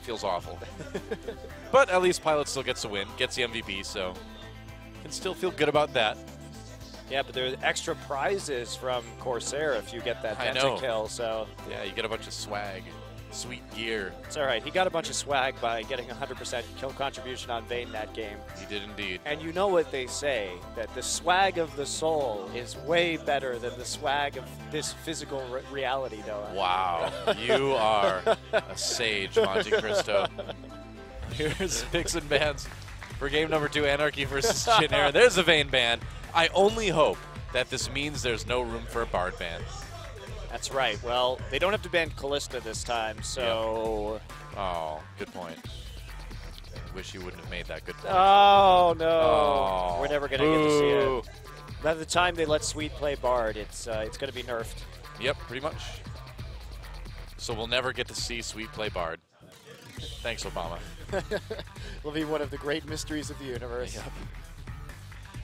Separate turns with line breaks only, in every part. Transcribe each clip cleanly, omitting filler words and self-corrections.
feels awful. But at least Pilot still gets a win, gets the MVP, so can still feel good about that.
Yeah, but there's extra prizes from Corsair if you get that pentakill, so...
Yeah, you get a bunch of swag. Sweet gear.
It's all right. He got a bunch of swag by getting 100% kill contribution on Vayne that game.
He did indeed.
And you know what they say, that the swag of the soul is way better than the swag of this physical reality, Noah.
Wow. You are a sage, Monte Cristo. Here's picks and bans for game number 2, Anarchy versus JinAir. There's a Vayne ban. I only hope that this means there's no room for a Bard ban.
That's right. Well, they don't have to ban Callista this time, so...
Yep. Oh, good point. Wish you wouldn't have made that good point.
Oh, no.
Oh,
we're never going to get to see it. By the time they let Sweet play Bard, it's going to be nerfed.
Yep, pretty much. So we'll never get to see Sweet play Bard. Thanks, Obama.
Will be one of the great mysteries of the universe.
Yep.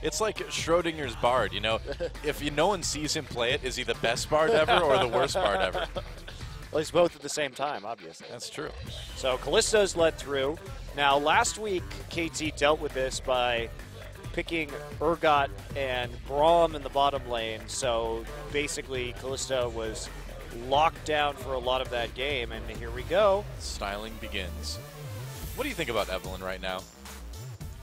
It's like Schrodinger's Bard, you know. If no one sees him play it, is he the best Bard ever or the worst Bard ever?
Well, he's both at the same time, obviously.
That's true.
So Callisto's led through. Now, last week, KT dealt with this by picking Urgot and Braum in the bottom lane. So basically, Callisto was locked down for a lot of that game, and here we go.
Styling begins. What do you think about Evelynn right now?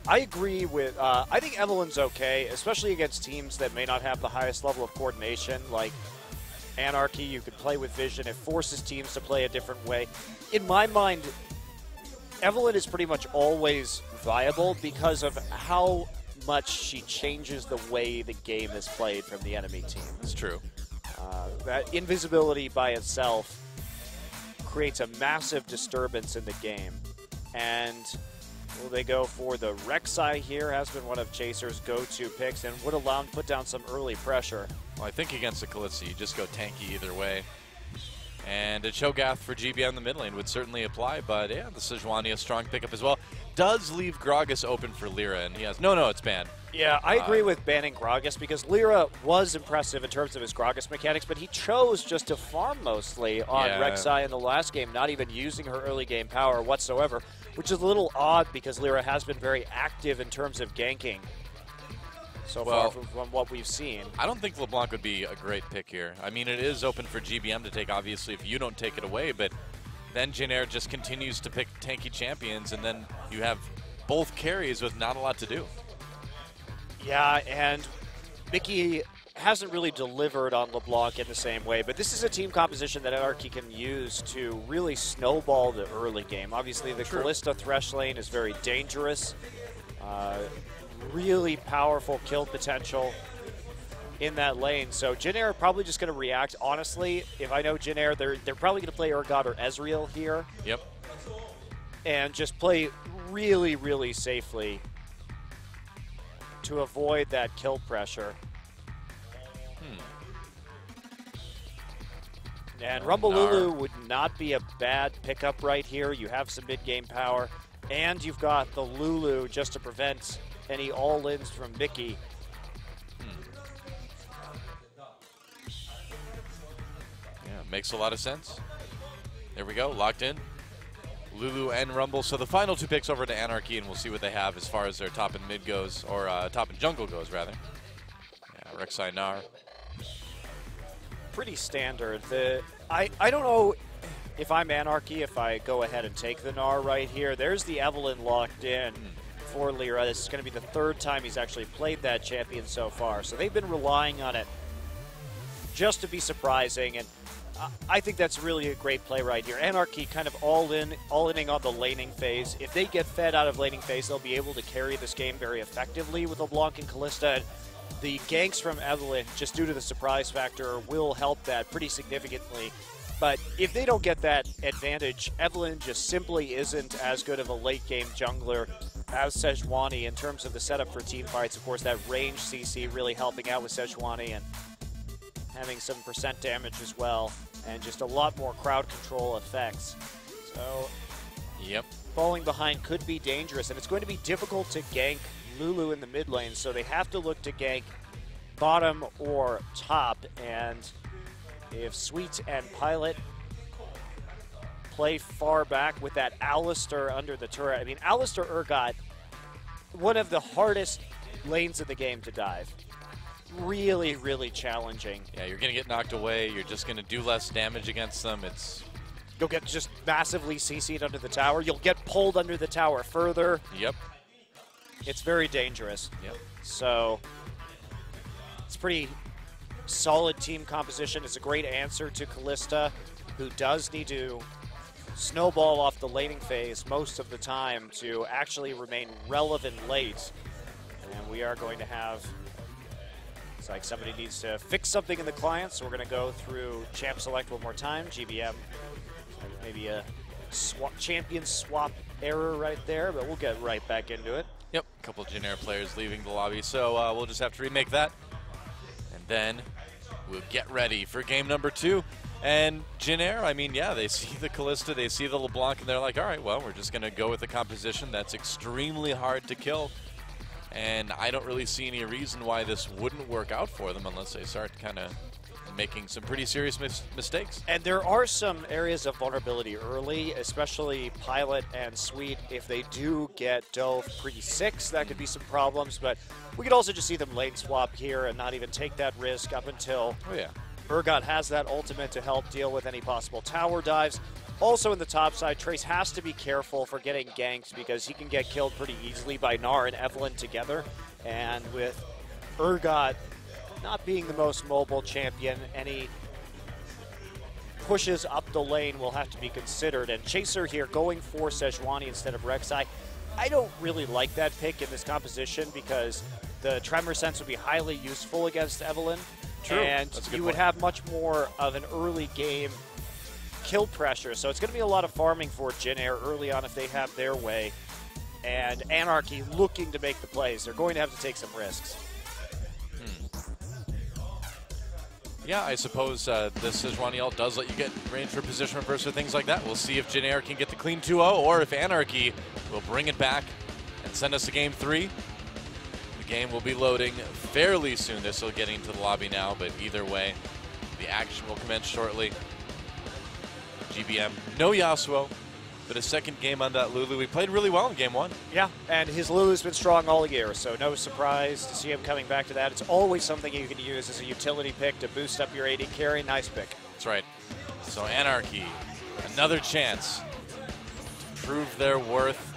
I agree with, I think Evelyn's okay, especially against teams that may not have the highest level of coordination, like Anarchy. You could play with Vision. It forces teams to play a different way. In my mind, Evelynn is pretty much always viable because of how much she changes the way the game is played from the enemy team.
It's true.
That invisibility by itself creates a massive disturbance in the game. And will they go for the Rek'Sai here? Has been one of Chaser's go-to picks and would allow him to put down some early pressure.
Well, I think against the Kalista, you just go tanky either way. And a Cho'Gath for GB on the mid lane would certainly apply, but yeah, the Sejuani a strong pickup as well. Does leave Gragas open for Lyra, and he has... No, it's banned.
Yeah, I agree with banning Gragas because Lyra was impressive in terms of his Gragas mechanics, but he chose just to farm mostly on Rek'Sai in the last game, not even using her early game power whatsoever, which is a little odd because Lyra has been very active in terms of ganking so far from what we've seen.
I don't think LeBlanc would be a great pick here. I mean, it is open for GBM to take, obviously, if you don't take it away, but then JinAir just continues to pick tanky champions, and then you have both carries with not a lot to do.
Yeah, and Mickey hasn't really delivered on LeBlanc in the same way, but this is a team composition that Anarchy can use to really snowball the early game. Obviously, the Kalista Thresh lane is very dangerous. Really powerful kill potential in that lane. So JinAir are probably just going to react. Honestly, if I know JinAir, they're probably going to play Urgot or Ezreal here.
Yep.
And just play really, really safely to avoid that kill pressure. And Rumble Lulu would not be a bad pickup right here. You have some mid-game power, and you've got the Lulu just to prevent any all-ins from Mickey.
Yeah, makes a lot of sense. There we go, locked in. Lulu and Rumble. So the final two picks over to Anarchy, and we'll see what they have as far as their top and mid goes, or top and jungle goes, rather. Yeah, Rek'Sai Gnar.
Pretty standard. I don't know if I'm Anarchy, if I go ahead and take the Gnar right here. There's the Evelynn locked in for Lyra. This is going to be the third time he's actually played that champion so far. So they've been relying on it just to be surprising, and I think that's really a great play right here. Anarchy kind of all-inning on the laning phase. If they get fed out of laning phase, they'll be able to carry this game very effectively with LeBlanc and Kalista. The ganks from Evelynn, just due to the surprise factor, will help that pretty significantly. But if they don't get that advantage, Evelynn just simply isn't as good of a late-game jungler as Sejuani in terms of the setup for team fights. Of course, that range CC really helping out with Sejuani and having some percent damage as well, and just a lot more crowd control effects. So, falling behind could be dangerous, and it's going to be difficult to gank Lulu in the mid lane, so they have to look to gank bottom or top. And if Sweet and Pilot play far back with that Alistair under the turret. I mean, Alistair Urgot, one of the hardest lanes in the game to dive. Really, really challenging.
Yeah, you're going to get knocked away. You're just going to do less damage against them.
You'll get just massively CC'd under the tower. You'll get pulled under the tower further.
Yep.
It's very dangerous.
Yep.
So it's pretty solid team composition. It's a great answer to Kalista, who does need to snowball off the laning phase most of the time to actually remain relevant late. And we are going to have, it's like somebody needs to fix something in the client, so we're going to go through champ select one more time. GBM, maybe a champion swap error right there, but we'll get right back into it.
Yep, a couple of JinAir players leaving the lobby, so we'll just have to remake that. And then we'll get ready for game number 2. And JinAir, I mean, yeah, they see the Kalista, they see the LeBlanc, and they're like, all right, well, we're just going to go with a composition that's extremely hard to kill. And I don't really see any reason why this wouldn't work out for them unless they start kind of making some pretty serious mistakes.
And there are some areas of vulnerability early, especially Pilot and Sweet. If they do get Dove pre-6, that could be some problems. But we could also just see them lane swap here and not even take that risk up until Urgot has that ultimate to help deal with any possible tower dives. Also in the top side, Trace has to be careful for getting ganked because he can get killed pretty easily by Gnar and Evelyn together. And with Urgot not being the most mobile champion, any pushes up the lane will have to be considered. And Chaser here going for Sejuani instead of Rek'Sai. I don't really like that pick in this composition because the Tremor Sense would be highly useful against Evelyn.
True.
And you would have much more of an early game kill pressure. So it's going to be a lot of farming for JinAir early on if they have their way. And Anarchy looking to make the plays. They're going to have to take some risks.
Yeah, I suppose this Sejuani ult does let you get range for position reverse or things like that. We'll see if JinAir can get the clean 2-0 or if Anarchy will bring it back and send us to game 3. The game will be loading fairly soon. They're still getting to the lobby now, but either way, the action will commence shortly. GBM, no Yasuo, but a second game on that Lulu. We played really well in game 1.
Yeah, and his Lulu's been strong all year, so no surprise to see him coming back to that. It's always something you can use as a utility pick to boost up your AD carry. Nice pick.
That's right. So Anarchy, another chance to prove their worth.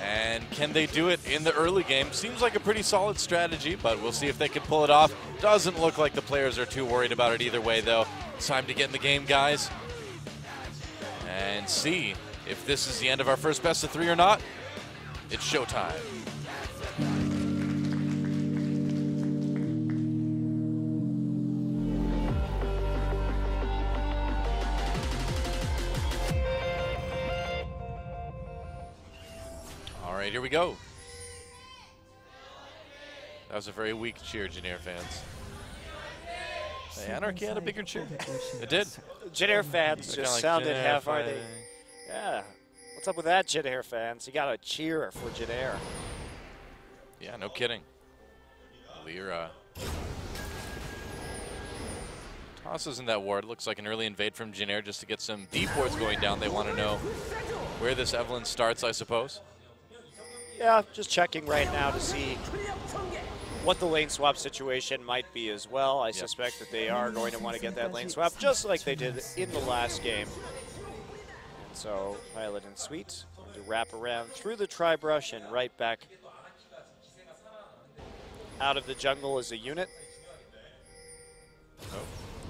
And can they do it in the early game? Seems like a pretty solid strategy, but we'll see if they can pull it off. Doesn't look like the players are too worried about it either way, though. It's time to get in the game, guys, and see if this is the end of our first best of 3 or not. It's showtime. All right, here we go. That was a very weak cheer, JinAir fans. The Anarchy had a bigger cheer. It did.
JinAir fans just
like
sounded
JinAir
half-hearted.
fighting.
Yeah. What's up with that, JinAir fans? You got to cheer for JinAir.
Yeah, no kidding. Lyra tosses in that ward. Looks like an early invade from JinAir just to get some deep wards going down. They want to know where this Evelyn starts, I suppose.
Yeah, just checking right now to see what the lane swap situation might be as well. I suspect that they are going to want to get that lane swap just like they did in the last game. And so Pilot and Sweet going to wrap around through the tri-brush and right back out of the jungle as a unit.
Oh.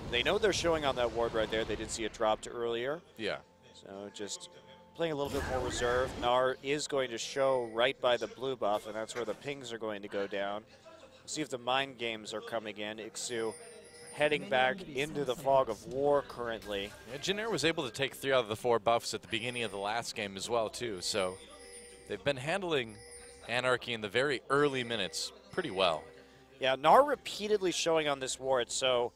They know they're showing on that ward right there. They did see it dropped earlier.
Yeah.
So just playing a little bit more reserve. Gnar is going to show right by the blue buff, and that's where the pings are going to go down. See if the mind games are coming in. Ixu heading back into the fog of war currently.
Yeah, JinAir was able to take 3 out of the 4 buffs at the beginning of the last game as well, too. So they've been handling Anarchy in the very early minutes pretty well.
Yeah, Gnar repeatedly showing on this ward, so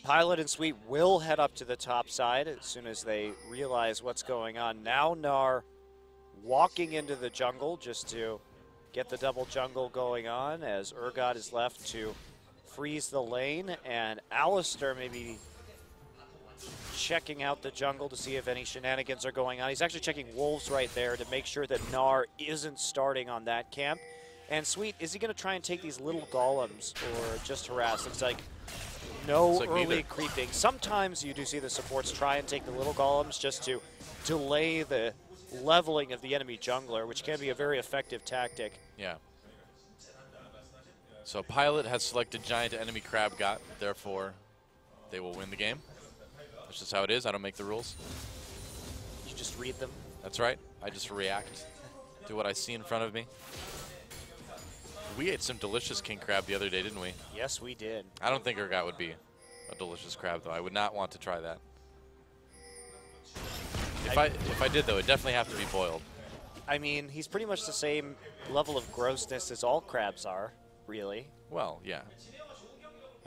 Pilot and Sweet will head up to the top side as soon as they realize what's going on. Now Gnar walking into the jungle just to get the double jungle going on as Urgot is left to freeze the lane, and Alistair maybe checking out the jungle to see if any shenanigans are going on. He's actually checking wolves right there to make sure that Gnar isn't starting on that camp. And Sweet, is he going to try and take these little golems or just harass? Looks like no early creeping. Sometimes you do see the supports try and take the little golems just to delay the leveling of the enemy jungler, which can be a very effective tactic.
Yeah. So Pilot has selected Giant Enemy Crab God, therefore they will win the game. That's just how it is. I don't make the rules.
You just read them?
That's right. I just react to what I see in front of me. We ate some delicious king crab the other day, didn't we?
Yes, we did.
I don't think Urgot would be a delicious crab, though. I would not want to try that. If I did, though, it'd definitely have to be boiled.
I mean, he's pretty much the same level of grossness as all crabs are, really.
Well, yeah.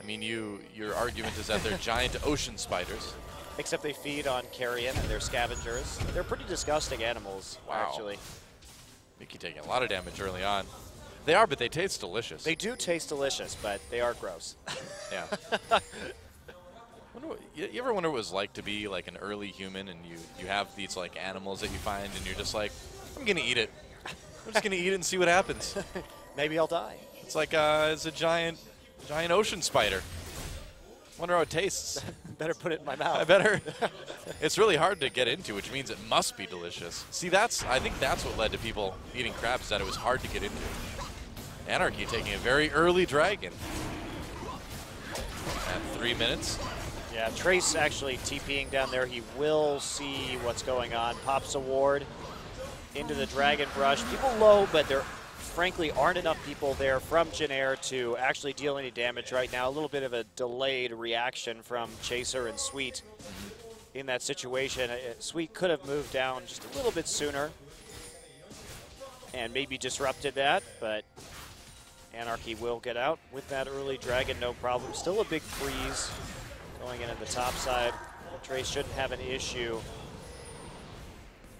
I mean, your argument is that they're giant ocean spiders.
Except they feed on carrion and they're scavengers. They're pretty disgusting animals, actually.
Mickey taking a lot of damage early on. They are, but they taste delicious.
They do taste delicious, but they are gross.
Yeah. You ever wonder what it was like to be like an early human and you have these like animals that you find and you're just like, I'm going to eat it. I'm just going to eat it and see what happens.
Maybe I'll die.
It's like it's a giant ocean spider. Wonder how it tastes.
Better put it in my mouth.
I better. It's really hard to get into, which means it must be delicious. See, I think that's what led to people eating crabs, that it was hard to get into. Anarchy taking a very early dragon at 3 minutes.
Yeah, Trace actually TPing down there. He will see what's going on. Pops a ward into the dragon brush. People low, but there frankly aren't enough people there from JinAir to actually deal any damage right now. A little bit of a delayed reaction from Chaser and Sweet in that situation. Sweet could have moved down just a little bit sooner and maybe disrupted that, but Anarchy will get out with that early dragon, no problem. Still a big freeze going in at the top side. Trace shouldn't have an issue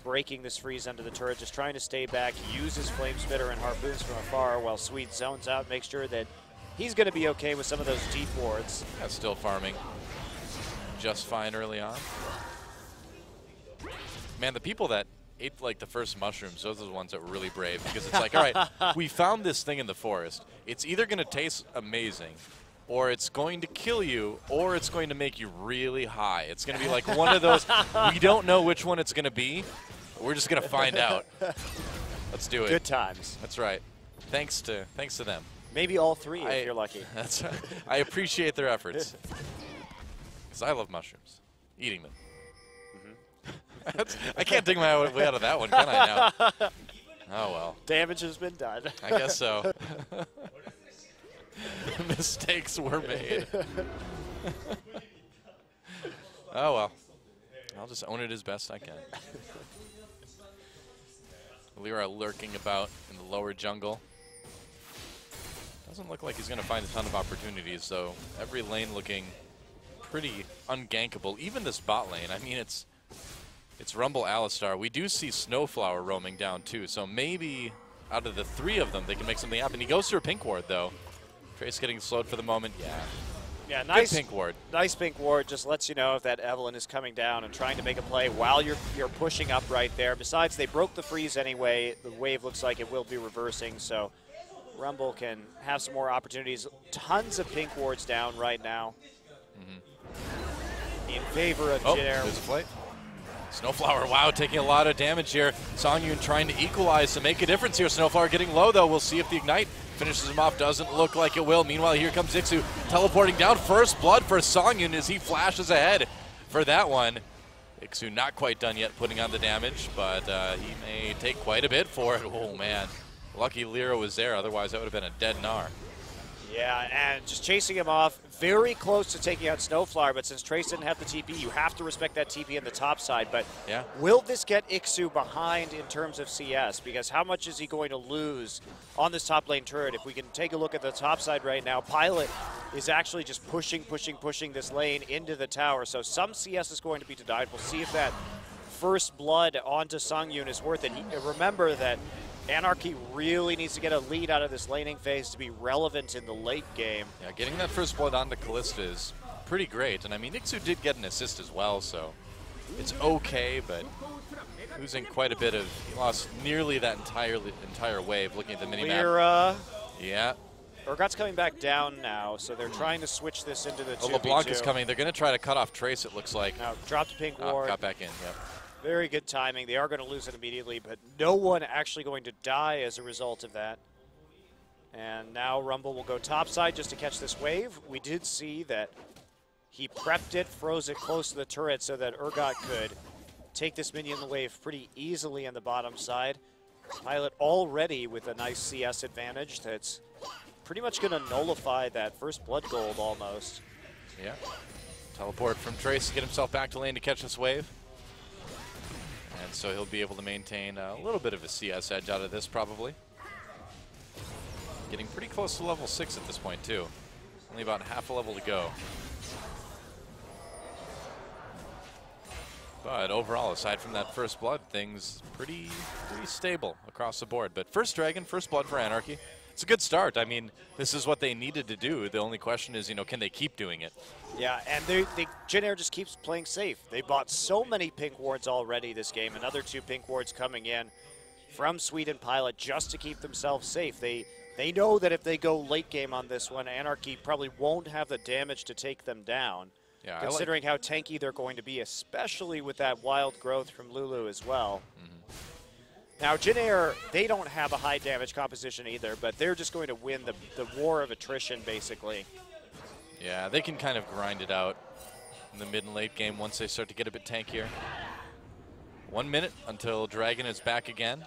breaking this freeze under the turret, just trying to stay back, uses Flame Spitter and Harpoons from afar while Sweet zones out, make sure that he's going to be okay with some of those deep wards.
Yeah, still farming just fine early on. Man, the people that ate like the first mushrooms, those are the ones that were really brave, because it's like, all right, we found this thing in the forest. It's either going to taste amazing, or it's going to kill you, or it's going to make you really high. It's going to be like one of those. We don't know which one it's going to be. We're just going to find out. Let's do it.
Good times.
That's right. Thanks to them.
Maybe all three if you're lucky.
That's right. I appreciate their efforts, because I love mushrooms. Eating them. I can't dig my way out of that one, can I now? Oh, well.
Damage has been done.
I guess so. Mistakes were made. Oh, well. I'll just own it as best I can. Lyra lurking about in the lower jungle. Doesn't look like he's going to find a ton of opportunities, though. Every lane looking pretty ungankable. Even this bot lane. I mean, it's Rumble Alistar. We do see Snowflower roaming down, too. So maybe out of the three of them, they can make something happen. He goes through a pink ward, though. Trace getting slowed for the moment.
Yeah, nice
good pink ward.
Nice pink ward. Just lets you know if that Evelynn is coming down and trying to make a play while you're pushing up right there. Besides, they broke the freeze anyway. The wave looks like it will be reversing, so Rumble can have some more opportunities. Tons of pink wards down right now in favor of JinAir.
There's a fight. Snowflower, wow, taking a lot of damage here. Songyun trying to equalize to make a difference here. Snowflower getting low, though. We'll see if the Ignite finishes him off. Doesn't look like it will. Meanwhile, here comes Ixu teleporting down. First blood for Songyun as he flashes ahead for that one. Ixu not quite done yet putting on the damage, but he may take quite a bit for it. Oh, man. Lucky Lyra was there. Otherwise, that would have been a dead Gnar.
Yeah, and just chasing him off, very close to taking out Snowflower, but since Trace didn't have the TP, you have to respect that TP in the top side. But
yeah,
will this get Ixu behind in terms of CS? Because how much is he going to lose on this top lane turret? If we can take a look at the top side right now, Pilot is actually just pushing this lane into the tower. So some CS is going to be denied. We'll see if that first blood onto Songyun is worth it. Remember that Anarchy really needs to get a lead out of this laning phase to be relevant in the late game.
Yeah, getting that first blood onto Callista is pretty great. And I mean, Ixu did get an assist as well, so it's okay, but losing quite a bit of, he lost nearly that entire wave looking at the minimap.
Lira.
Yeah.
Urgot's coming back down now, so they're trying to switch this into the 2v2.
LeBlanc is coming. They're going to try to cut off Trace, it looks like.
Now, dropped pink ward.
Got back in, yep.
Very good timing. They are going to lose it immediately, but no one actually going to die as a result of that. And now Rumble will go topside just to catch this wave. We did see that he prepped it, froze it close to the turret so that Urgot could take this minion wave pretty easily on the bottom side. Pilot already with a nice CS advantage that's pretty much going to nullify that first blood gold almost.
Yeah. Teleport from Trace to get himself back to lane to catch this wave. And so he'll be able to maintain a little bit of a CS edge out of this probably. Getting pretty close to level 6 at this point too. Only about half a level to go. But overall, aside from that first blood, things pretty stable across the board. But first dragon, first blood for Anarchy. It's a good start. I mean, this is what they needed to do. The only question is, you know, can they keep doing it?
Yeah, and JinAir just keeps playing safe. They bought so many pink wards already this game. Another 2 pink wards coming in from Sweden Pilot just to keep themselves safe. They know that if they go late game on this one, Anarchy probably won't have the damage to take them down. Yeah, considering how tanky they're going to be, especially with that wild growth from Lulu as well. Now, JinAir, they don't have a high damage composition either, but they're just going to win the war of attrition, basically.
Yeah, they can kind of grind it out in the mid and late game once they start to get a bit tankier. 1 minute until Dragon is back again.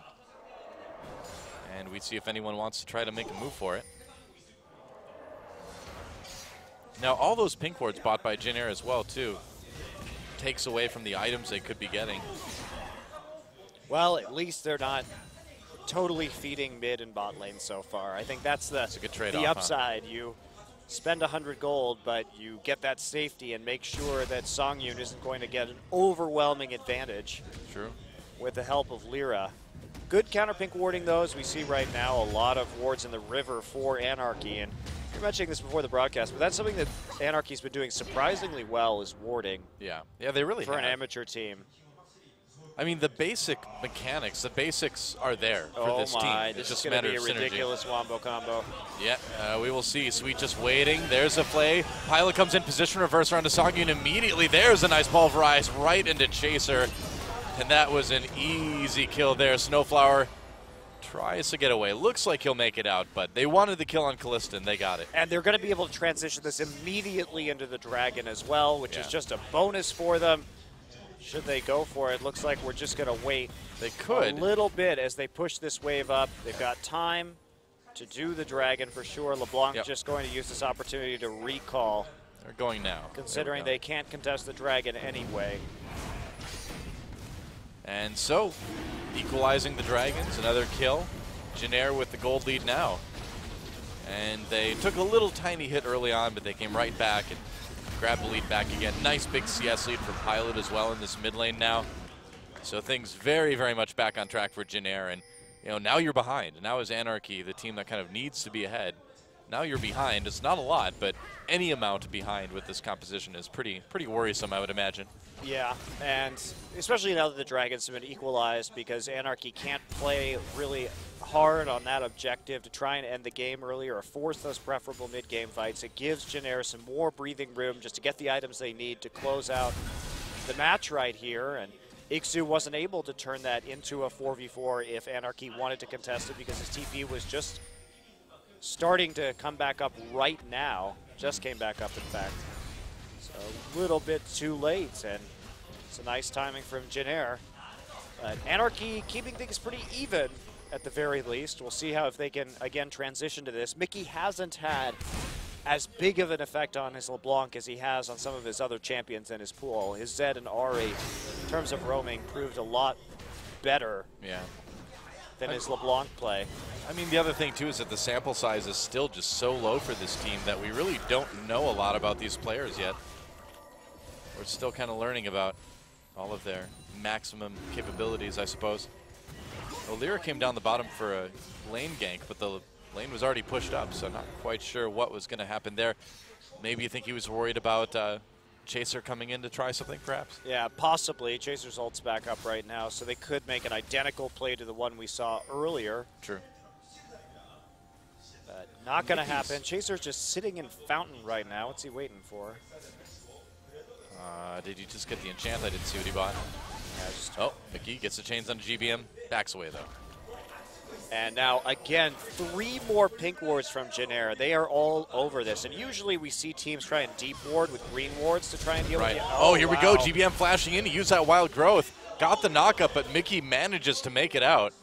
And we see if anyone wants to try to make a move for it. Now, all those pink wards bought by JinAir as well, too, takes away from the items they could be getting.
Well, at least they're not totally feeding mid and bot lane so far. I think that's a good trade-off, the upside. Huh? You spend 100 gold, but you get that safety and make sure that Songyun isn't going to get an overwhelming advantage.
True.
With the help of Lira. Good counter pink warding, though, as we see right now. A lot of wards in the river for Anarchy. And you're mentioning this before the broadcast, but that's something that Anarchy's been doing surprisingly well is warding.
Yeah, they really
have. For an amateur team.
I mean, the basic mechanics, the basics are there for this team.
This is going to be a ridiculous wombo combo.
Yeah, we will see. Sweet just waiting. There's a play. Pilot comes in position, reverse around to Songyun immediately. There's a nice pulverize right into Chaser. And that was an easy kill there. Snowflower tries to get away. Looks like he'll make it out, but they wanted the kill on Kalista, and they got it. And
they're going to be able to transition this immediately into the Dragon as well, which is just a bonus for them. Should they go for it? Looks like we're just going to wait a little bit as they push this wave up. They've got time to do the Dragon for sure. LeBlanc just going to use this opportunity to recall.
They're going now.
Considering they can't contest the Dragon anyway.
And so, equalizing the Dragons, another kill. JinAir with the gold lead now. And they took a little tiny hit early on, but they came right back and grabbed the lead back again. Nice big CS lead for Pilot as well in this mid lane now. So things very, very much back on track for JinAir. And you know, now you're behind. Now is Anarchy, the team that kind of needs to be ahead. Now you're behind. It's not a lot, but any amount behind with this composition is pretty worrisome, I would imagine.
Yeah, and especially now that the Dragons have been equalized, because Anarchy can't play really hard on that objective to try and end the game earlier or force those preferable mid-game fights. It gives JinAir some more breathing room just to get the items they need to close out the match right here. And Ixu wasn't able to turn that into a 4v4 if Anarchy wanted to contest it, because his TP was just starting to come back up right now. Just came back up, in fact. So a little bit too late, and it's a nice timing from JinAir. But Anarchy keeping things pretty even at the very least. We'll see how if they can, again, transition to this. Mickey hasn't had as big of an effect on his LeBlanc as he has on some of his other champions in his pool. His Zed and Ahri, in terms of roaming, proved a lot better than his LeBlanc play.
I mean, the other thing, too, is that the sample size is still just so low for this team that we really don't know a lot about these players yet. We're still kind of learning about all of their maximum capabilities, I suppose. Well, Lira came down the bottom for a lane gank, but the lane was already pushed up, so not quite sure what was going to happen there. Maybe you think he was worried about Chaser coming in to try something, perhaps?
Yeah, possibly. Chaser's ult's back up right now, so they could make an identical play to the one we saw earlier.
True.
But not going to happen. Chaser's just sitting in Fountain right now. What's he waiting for?
Did you just get the enchant? I didn't see what he bought.
Yeah,
oh, Mickey gets the chains on GBM. Backs away, though.
And now, again, 3 more pink wards from JinAir. They are all over this. And usually we see teams try and deep ward with green wards to try and deal with it.
Oh, here we go. GBM flashing in to use that wild growth. Got the knockup, but Mickey manages to make it out.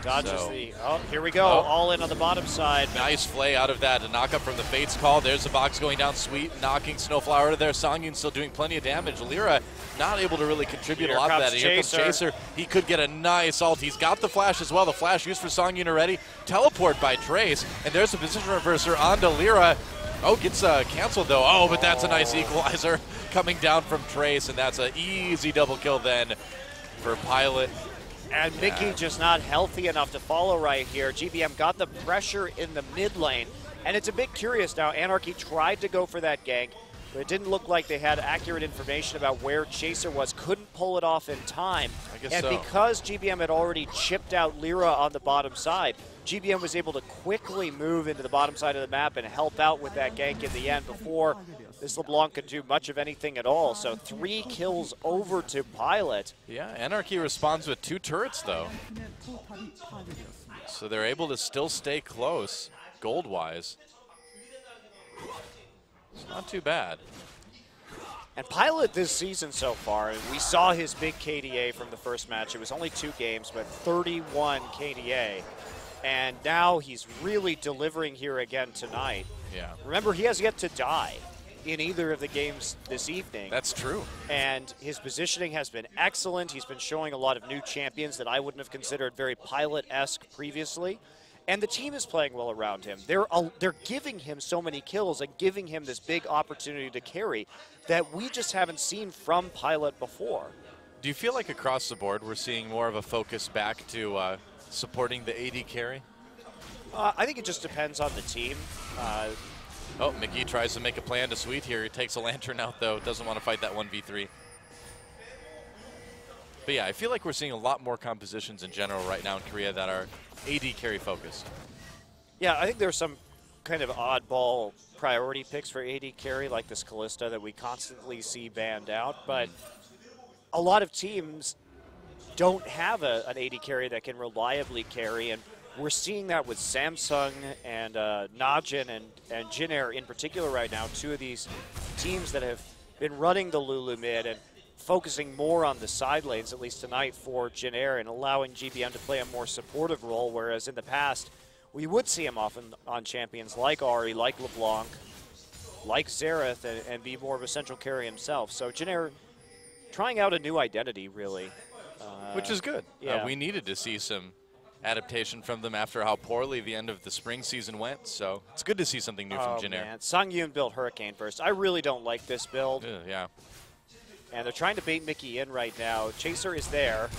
Dodges the... Oh, here we go. All in on the bottom side.
Nice flay out of that. A knockup from the Fates call. There's the box going down sweet, knocking Snowflower out of there. Songyun still doing plenty of damage. Lyra not able to really contribute a lot of that. Here comes Chaser. He could get a nice ult. He's got the flash as well. The flash used for Songyun already. Teleport by Trace. And there's a position reverser onto Lyra. Oh, gets canceled though. Oh, but that's a nice equalizer coming down from Trace. And that's an easy double kill then for Pilot.
And Mickey just not healthy enough to follow right here. GBM got the pressure in the mid lane. And it's a bit curious now. Anarchy tried to go for that gank, but it didn't look like they had accurate information about where Chaser was. Couldn't pull it off in time. And because GBM had already chipped out Lyra on the bottom side, GBM was able to quickly move into the bottom side of the map and help out with that gank in the end before this LeBlanc could do much of anything at all. So 3 kills over to Pilot.
Yeah, Anarchy responds with 2 turrets, though. So they're able to still stay close, gold-wise. It's not too bad.
And Pilot this season so far, we saw his big KDA from the first match. It was only 2 games, but 31 KDA. And now he's really delivering here again tonight.
Yeah.
Remember, he has yet to die in either of the games this evening.
That's true.
And his positioning has been excellent. He's been showing a lot of new champions that I wouldn't have considered very Pilot-esque previously. And the team is playing well around him. They're giving him so many kills and giving him this big opportunity to carry that we just haven't seen from Pilot before.
Do you feel like across the board we're seeing more of a focus back to supporting the AD carry?
I think it just depends on the team.
Oh, Mickey tries to make a plan to sweet here. He takes a lantern out, though. Doesn't want to fight that 1v3. But yeah, I feel like we're seeing a lot more compositions in general right now in Korea that are AD carry focused.
Yeah, I think there's some kind of oddball priority picks for AD carry, like this Kalista that we constantly see banned out. But a lot of teams don't have an AD carry that can reliably carry, and we're seeing that with Samsung and Najin and JinAir in particular right now, 2 of these teams that have been running the Lulu mid and focusing more on the side lanes, at least tonight for JinAir, and allowing GBM to play a more supportive role, whereas in the past we would see him often on champions like Ahri, like LeBlanc, like Xerath, and be more of a central carry himself. So JinAir trying out a new identity, really.
Which is good.
Yeah.
We needed to see some adaptation from them after how poorly the end of the spring season went, so it's good to see something new from JinAir.
Man. Songyun built Hurricane first. I really don't like this build.
Yeah.
And they're trying to bait Mickey in right now. Chaser is there.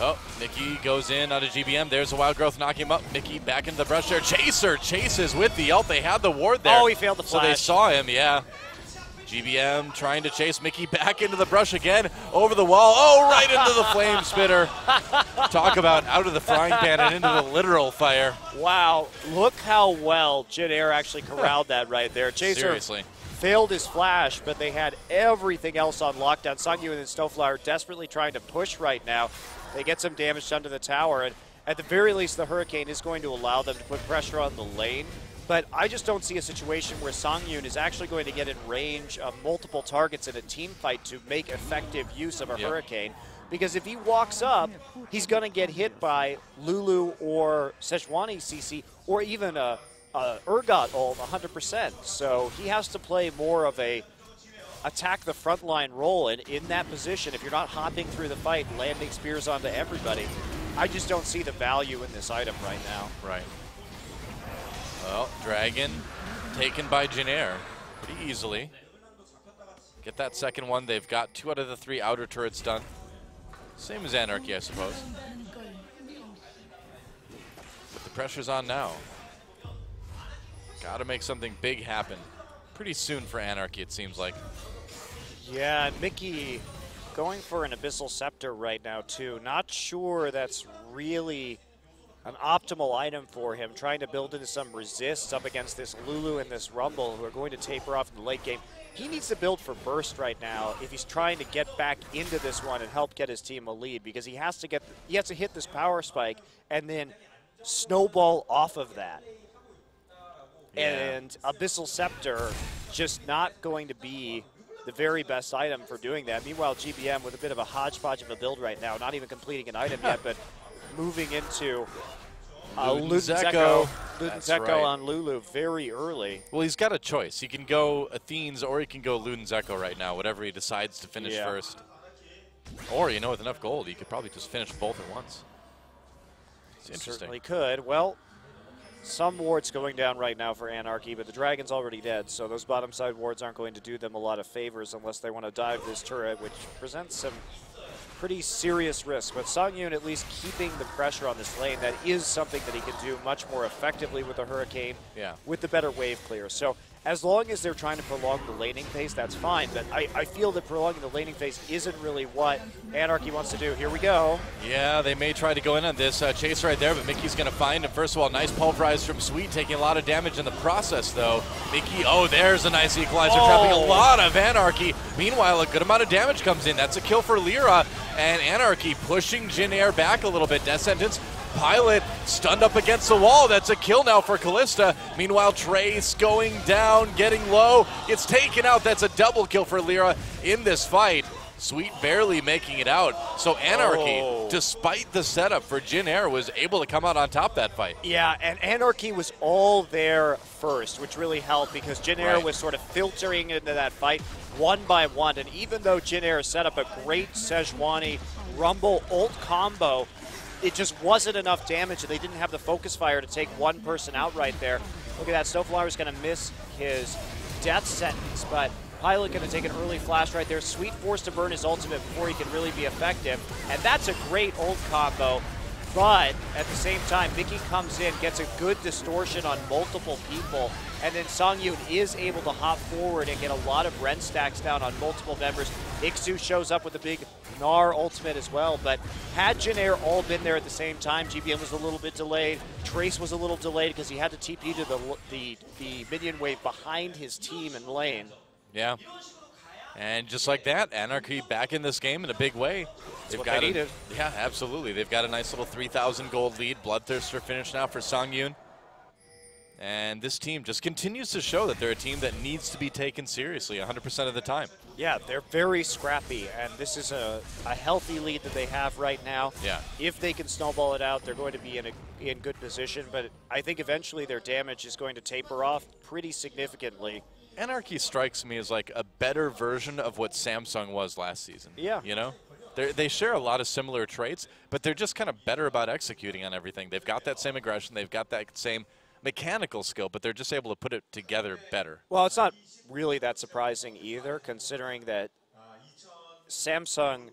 Oh, Mickey goes in onto GBM. There's a wild growth knocking him up. Mickey back into the brush there. Chaser chases with the ult. They had the ward there.
Oh, he failed the flash.
So they saw him, yeah. GBM trying to chase Mickey back into the brush again. Over the wall. Oh, right into the flame spitter. Talk about out of the frying pan and into the literal fire.
Wow. Look how well JinAir actually corralled that right there. Chaser
Seriously
failed his flash, but they had everything else on lockdown. Songyun and Snowflower desperately trying to push right now. They get some damage done to the tower, and at the very least, the Hurricane is going to allow them to put pressure on the lane. But I just don't see a situation where Songyun is actually going to get in range of multiple targets in a team fight to make effective use of a Hurricane. Because if he walks up, he's going to get hit by Lulu or Sejuani CC or even a Urgot ult 100%. So he has to play more of a attack the front line role. And in that position, if you're not hopping through the fight, landing spears onto everybody, I just don't see the value in this item right now.
Right. Well, Dragon taken by JinAir pretty easily. Get that second one. They've got 2 out of the 3 outer turrets done. Same as Anarchy, I suppose. But the pressure's on now. Got to make something big happen. pretty soon for Anarchy, it seems like.
Yeah, and Mickey going for an Abyssal Scepter right now, too. Not sure that's really an optimal item for him, trying to build into some resists up against this Lulu and this Rumble, who are going to taper off in the late game. He needs to build for burst right now if he's trying to get back into this one and help get his team a lead, because he has to hit this power spike and then snowball off of that.
Yeah.
And Abyssal Scepter just not going to be the very best item for doing that. Meanwhile, GBM with a bit of a hodgepodge of a build right now, not even completing an item yet, but moving into
Zeko.
Zeko on Lulu very early.
Well, he's got a choice. He can go Athenes or he can go Luden Zeko right now, whatever he decides to finish first. Or, you know, with enough gold, he could probably just finish both at once. It's interesting.
Certainly could. Well, some wards going down right now for Anarchy, but the Dragon's already dead, so those bottom side wards aren't going to do them a lot of favors unless they want to dive this turret, which presents some pretty serious risk. But Songyun at least keeping the pressure on this lane. That is something that he can do much more effectively with the Hurricane, with the better wave clear. So as long as they're trying to prolong the laning phase, that's fine. But I feel that prolonging the laning phase isn't really what Anarchy wants to do. Here we go.
Yeah, they may try to go in on this chase right there, but Mickey's going to find him. First of all, nice pulverize from Sweet, taking a lot of damage in the process, though. Mickey, there's a nice equalizer, trapping a lot of Anarchy. Meanwhile, a good amount of damage comes in. That's a kill for Lyra, and Anarchy pushing JinAir back a little bit. Death Sentence. Pilot stunned up against the wall. That's a kill now for Callista. Meanwhile, Trace going down, getting low. Gets taken out. That's a double kill for Lyra in this fight. Sweet barely making it out. So Anarchy, despite the setup for JinAir, was able to come out on top that fight.
Yeah, and Anarchy was all there first, which really helped because JinAir was sort of filtering into that fight one by one. And even though JinAir set up a great Sejuani Rumble ult combo, it just wasn't enough damage, and they didn't have the focus fire to take one person out right there. Look at that, Snowflower's going to miss his death sentence, but Pilot going to take an early flash right there. Sweet forced to burn his ultimate before he can really be effective, and that's a great ult combo. But at the same time, Mickey comes in, gets a good distortion on multiple people, and then Songyun is able to hop forward and get a lot of Ren stacks down on multiple members. Ixu shows up with a big Gnar ultimate as well, but had JinAir all been there at the same time, GBM was a little bit delayed. Trace was a little delayed because he had to TP to the minion wave behind his team in lane.
Yeah. And just like that, Anarchy back in this game in a big way.
That's what they needed.
Yeah, absolutely. They've got a nice little 3,000 gold lead. Bloodthirster finish now for Songyun. And this team just continues to show that they're a team that needs to be taken seriously 100% of the time.
Yeah, they're very scrappy, and this is a healthy lead that they have right now.
Yeah.
If they can snowball it out, they're going to be in good position, but I think eventually their damage is going to taper off pretty significantly.
Anarchy strikes me as like a better version of what Samsung was last season.
Yeah.
You know? They share a lot of similar traits, but they're just kind of better about executing on everything. They've got that same aggression. They've got that same mechanical skill, but they're just able to put it together better.
Well, it's not really that surprising either, considering that Samsung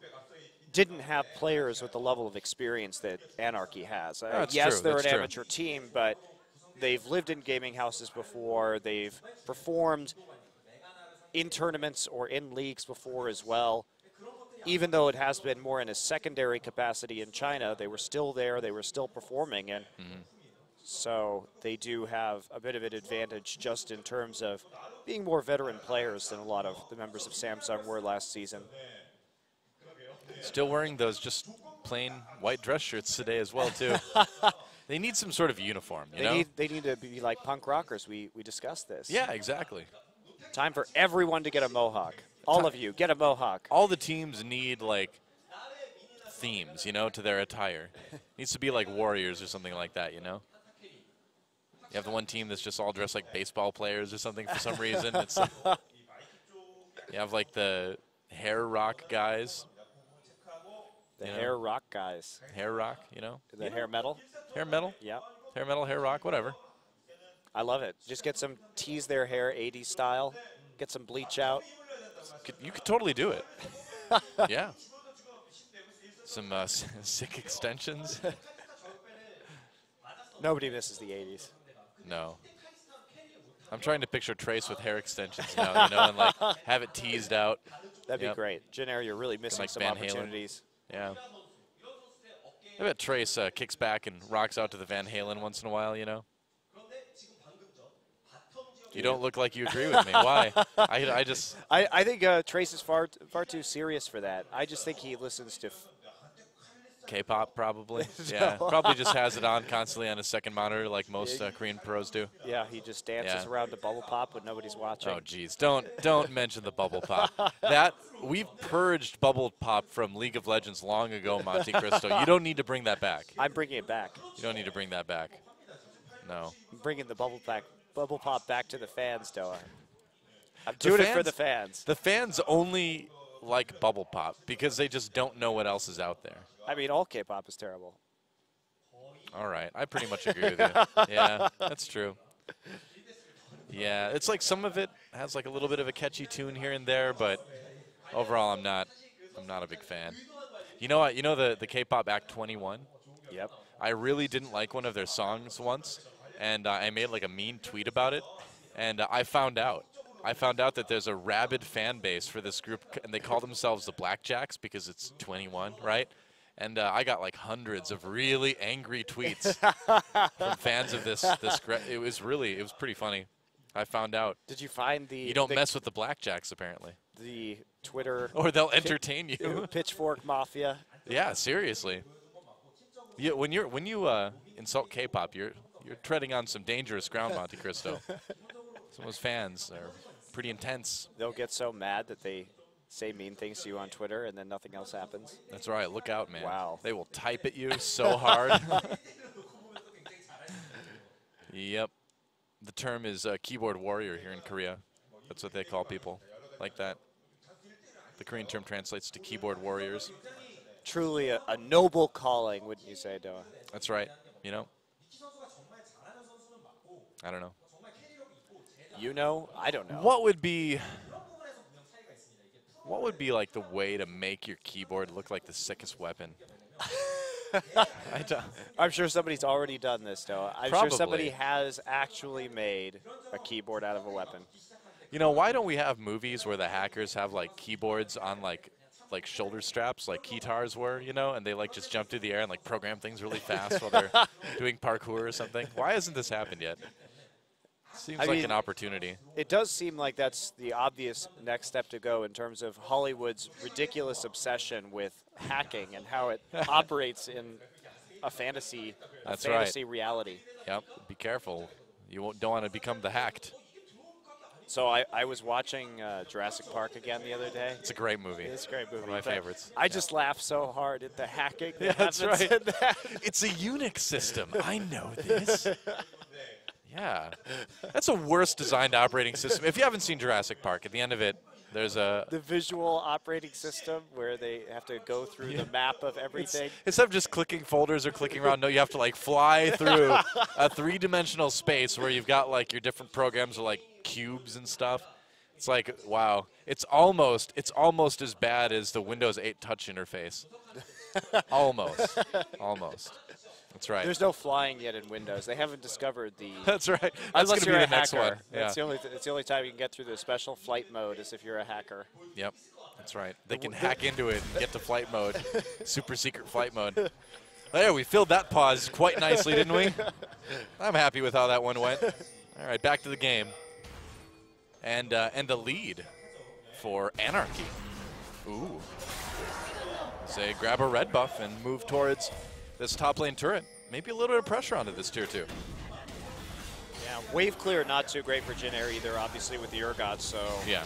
didn't have players with the level of experience that Anarchy has. Yes, they're an amateur team, but they've lived in gaming houses before. They've performed in tournaments or in leagues before as well. Even though it has been more in a secondary capacity in China, they were still there. They were still performing, and so they do have a bit of an advantage just in terms of being more veteran players than a lot of the members of Samsung were last season.
Still wearing those just plain white dress shirts today as well, too. They need some sort of uniform, you know?
They need to be like punk rockers. We discussed this.
Yeah, exactly.
Time for everyone to get a mohawk. All of you, get a mohawk.
All the teams need, like, themes, you know, to their attire. Needs to be like Warriors or something like that, you know? You have the one team that's just all dressed like baseball players or something for some reason. It's, you have, like, the hair rock guys.
The hair rock guys.
Hair rock, you know?
The hair metal.
Hair metal?
Yeah.
Hair metal, hair rock, whatever.
I love it. Just get some, tease their hair 80s style. Get some bleach out.
You could totally do it. Yeah. Some sick extensions.
Nobody misses the 80s.
No. I'm trying to picture Trace with hair extensions now, you know, and like have it teased out.
That'd be great. JinAir, you're really missing
like
some
Van Halen.
opportunities.
Yeah. I bet Trace kicks back and rocks out to the Van Halen once in a while, you know. You don't look like you agree with me. Why?
I think Trace is far too serious for that. I just think he listens to
K-pop probably. Yeah, probably just has it on constantly on his second monitor like most Korean pros do.
Yeah, he just dances around to bubble pop when nobody's watching.
Oh, geez, don't mention the bubble pop. That we've purged bubble pop from League of Legends long ago, Monte Cristo. You don't need to bring that back.
I'm bringing it back.
You don't need to bring that back. No.
I'm bringing the bubble pop back to the fans, Doa. I'm doing it for the fans.
The fans only like bubble pop because they just don't know what else is out there.
I mean, all K-pop is terrible.
All right, I pretty much agree with you. Yeah, that's true. Yeah, it's like some of it has like a little bit of a catchy tune here and there, but overall, I'm not a big fan. You know what? You know the K-pop Act 21?
Yep.
I really didn't like one of their songs once, and I made like a mean tweet about it, and I found out. that there's a rabid fan base for this group, and they call themselves the Blackjacks because it's 21, right? And I got like hundreds of really angry tweets from fans of this. It was pretty funny. I found out.
Did you find the?
You don't mess with the Blackjacks, apparently.
The Twitter.
Or they'll entertain you.
Pitchfork Mafia.
Yeah, seriously. Yeah, when you insult K-pop, you're treading on some dangerous ground, Monte Cristo. Some of those fans are pretty intense.
They'll get so mad that they say mean things to you on Twitter, and then nothing else happens.
That's right. Look out, man.
Wow.
They will type at you so hard. Yep. The term is keyboard warrior here in Korea. That's what they call people like that. The Korean term translates to keyboard warriors.
Truly a noble calling, wouldn't you say, Doa?
That's right. You know? I don't know.
You know? I don't know.
What would be like the way to make your keyboard look like the sickest weapon?
I'm sure somebody's already done this, Doa. I'm
Probably.
sure somebody has actually made a keyboard out of a weapon.
You know, why don't we have movies where the hackers have like keyboards on like shoulder straps like guitars were, you know, and they like just jump through the air and like program things really fast while they're doing parkour or something? Why hasn't this happened yet? Seems like an opportunity.
It does seem like that's the obvious next step to go in terms of Hollywood's ridiculous obsession with hacking and how it operates in a fantasy reality.
Yep. Be careful. You don't want to become the hacked.
So I was watching Jurassic Park again the other day.
It's a great movie.
It's a great movie.
One of my favorites.
I just laughed so hard at the hacking.
Yeah, that's right. It's a Unix system. I know this. Yeah. That's a worse designed operating system. If you haven't seen Jurassic Park, at the end of it, there's a...
The visual operating system where they have to go through the map of everything.
Instead of just clicking folders or clicking around, no, you have to like fly through a three-dimensional space where you've got like your different programs or like cubes and stuff. It's like, wow. It's almost as bad as the Windows 8 touch interface. Almost. Almost. That's right.
There's no flying yet in Windows. They haven't discovered the...
That's right. That's going to be the next one. Yeah.
It's the only time you can get through the special flight mode is if you're a hacker.
Yep. That's right. They can hack into it and get to flight mode. Super secret flight mode. There, we filled that pause quite nicely, didn't we? I'm happy with how that one went. All right, back to the game. And the lead for Anarchy. Ooh. Say grab a red buff and move towards this top lane turret. Maybe a little bit of pressure onto this tier 2.
Yeah, wave clear not too great for JinAir either, obviously with the Urgot, so
yeah,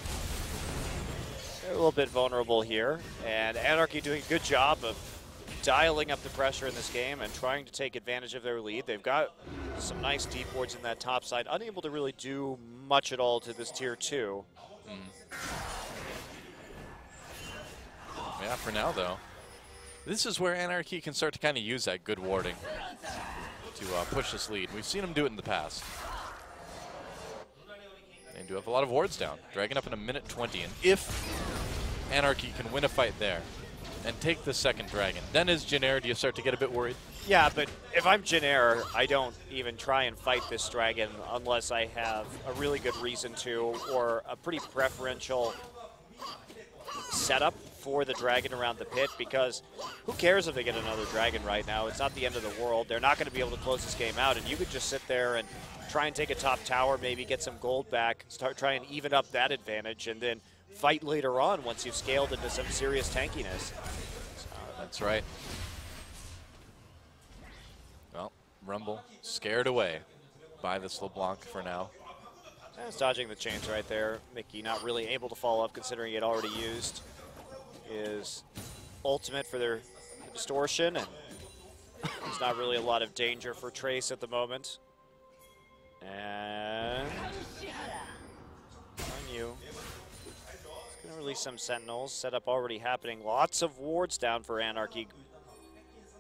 they're a little bit vulnerable here. And Anarchy doing a good job of dialing up the pressure in this game and trying to take advantage of their lead. They've got some nice deep wards in that top side, unable to really do much at all to this tier 2.
Yeah, for now though. This is where Anarchy can start to kind of use that good warding to push this lead. We've seen them do it in the past. They do have a lot of wards down. Dragon up in a minute 20. And if Anarchy can win a fight there and take the second dragon, then as JinAir, do you start to get a bit worried?
Yeah, but if I'm JinAir, I don't even try and fight this dragon unless I have a really good reason to, or a pretty preferential setup for the dragon around the pit, because who cares if they get another dragon right now? It's not the end of the world. They're not going to be able to close this game out, and you could just sit there and try and take a top tower, maybe get some gold back, start trying to even up that advantage, and then fight later on once you've scaled into some serious tankiness.
That's right. Well, Rumble scared away by this LeBlanc for now.
It's dodging the chains right there. Mickey not really able to follow up considering he had already used his ultimate for their distortion, and there's not really a lot of danger for Trace at the moment. And on you. It's going to release some Sentinels. Setup already happening. Lots of wards down for Anarchy.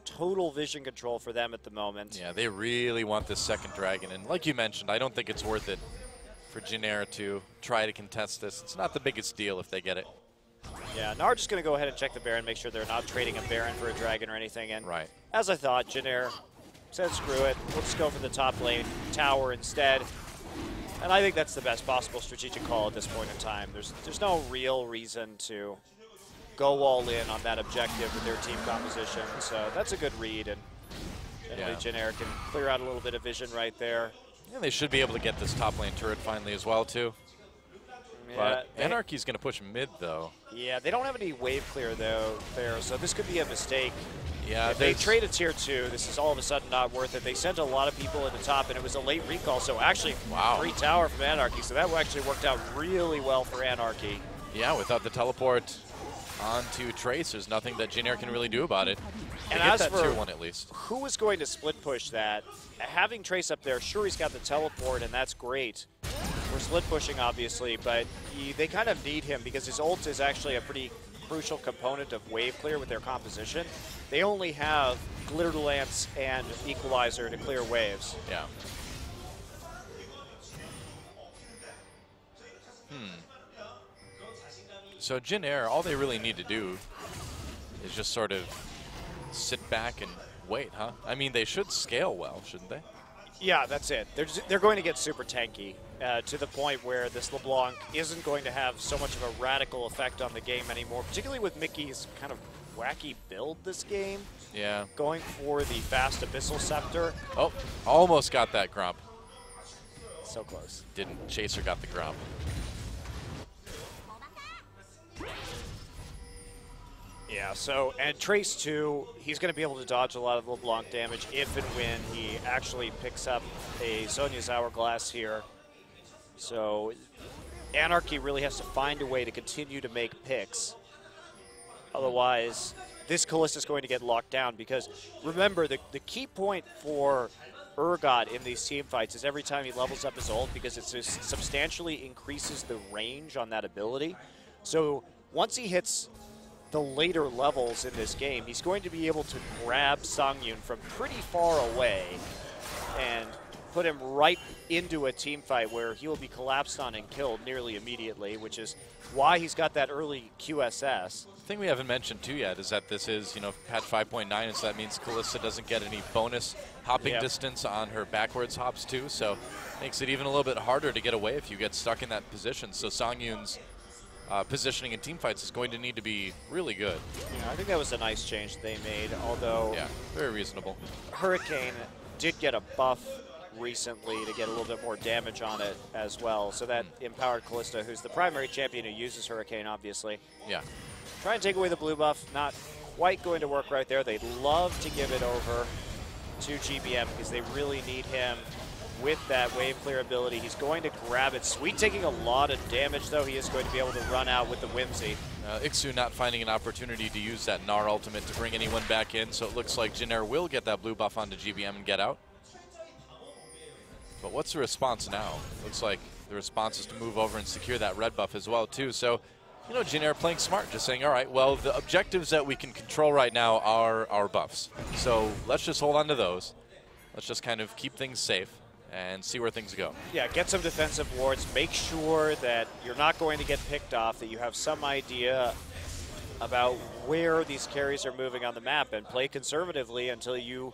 Total vision control for them at the moment.
Yeah, they really want this second dragon, and like you mentioned, I don't think it's worth it for JinAir to try to contest this. It's not the biggest deal if they get it.
Yeah, Nar just going to go ahead and check the Baron, make sure they're not trading a Baron for a dragon or anything. And
right.
As I thought, JinAir said screw it. We'll just go for the top lane tower instead. And I think that's the best possible strategic call at this point in time. There's no real reason to go all in on that objective with their team composition. So that's a good read, and generally JinAir can clear out a little bit of vision right there.
Yeah, they should be able to get this top lane turret finally as well, too.
Yeah,
but Anarchy's going to push mid, though.
Yeah, they don't have any wave clear, though, there, so this could be a mistake.
Yeah,
if they trade a tier 2, this is all of a sudden not worth it. They sent a lot of people at the top, and it was a late recall, so actually free tower from Anarchy, so that actually worked out really well for Anarchy.
Yeah, without the teleport onto Trace, there's nothing that JinAir can really do about it.
And as
that
for
tier 1 at least.
Who is going to split push that? Having Trace up there, sure, he's got the teleport, and that's great. We're split pushing, obviously, but they kind of need him because his ult is actually a pretty crucial component of wave clear with their composition. They only have Glitter Lance and Equalizer to clear waves.
Yeah. So JinAir, all they really need to do is just sort of sit back and wait, huh? I mean, they should scale well, shouldn't they?
Yeah, that's it. They're going to get super tanky to the point where this LeBlanc isn't going to have so much of a radical effect on the game anymore, particularly with Mickey's kind of wacky build this game.
Yeah.
Going for the fast Abyssal Scepter.
Oh, almost got that Gromp.
So close.
Didn't. Chaser got the Gromp.
Yeah, so, and Trace too, he's going to be able to dodge a lot of LeBlanc damage if and when he actually picks up a Sonya's Hourglass here. So, Anarchy really has to find a way to continue to make picks. Otherwise, this Kalista is going to get locked down because, remember, the key point for Urgot in these team fights is every time he levels up his ult because it substantially increases the range on that ability. So, once he hits the later levels in this game, he's going to be able to grab Songyun from pretty far away and put him right into a team fight where he will be collapsed on and killed nearly immediately, which is why he's got that early QSS.
The thing we haven't mentioned too yet is that this is, patch 5.9, and so that means Kalista doesn't get any bonus hopping distance on her backwards hops too, so makes it even a little bit harder to get away if you get stuck in that position. So Songyun's positioning in teamfights is going to need to be really good.
Yeah, I think that was a nice change they made, although
yeah, very reasonable.
Hurricane did get a buff recently to get a little bit more damage on it as well, so that empowered Kalista, who's the primary champion who uses Hurricane, obviously.
Yeah.
Try and take away the blue buff, not quite going to work right there. They'd love to give it over to GBM because they really need him with that wave clear ability. He's going to grab it. Sweet taking a lot of damage, though. He is going to be able to run out with the Whimsy.
Ixu not finding an opportunity to use that Gnar ultimate to bring anyone back in, so it looks like JinAir will get that blue buff onto GBM and get out. But what's the response now? Looks like the response is to move over and secure that red buff as well, too. So, JinAir playing smart, just saying, all right, well, the objectives that we can control right now are our buffs. So let's just hold on to those. Let's just kind of keep things safe and see where things go.
Yeah, get some defensive wards. Make sure that you're not going to get picked off, that you have some idea about where these carries are moving on the map, and play conservatively until you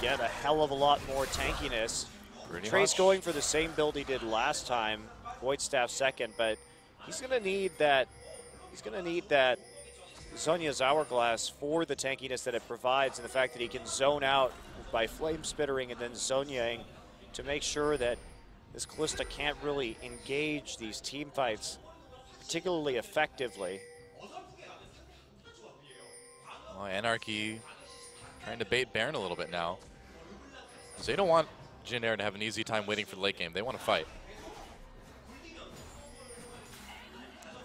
get a hell of a lot more tankiness.
Pretty
Trace
much.
going for the same build he did last time. Voidstaff second, but he's going to need that. He's going to need that Zhonya's Hourglass for the tankiness that it provides, and the fact that he can zone out by flame spittering and then Zonyaing to make sure that this Kalista can't really engage these team fights particularly effectively.
Well, Anarchy trying to bait Baron a little bit now. So they don't want JinAir to have an easy time waiting for the late game. They want to fight.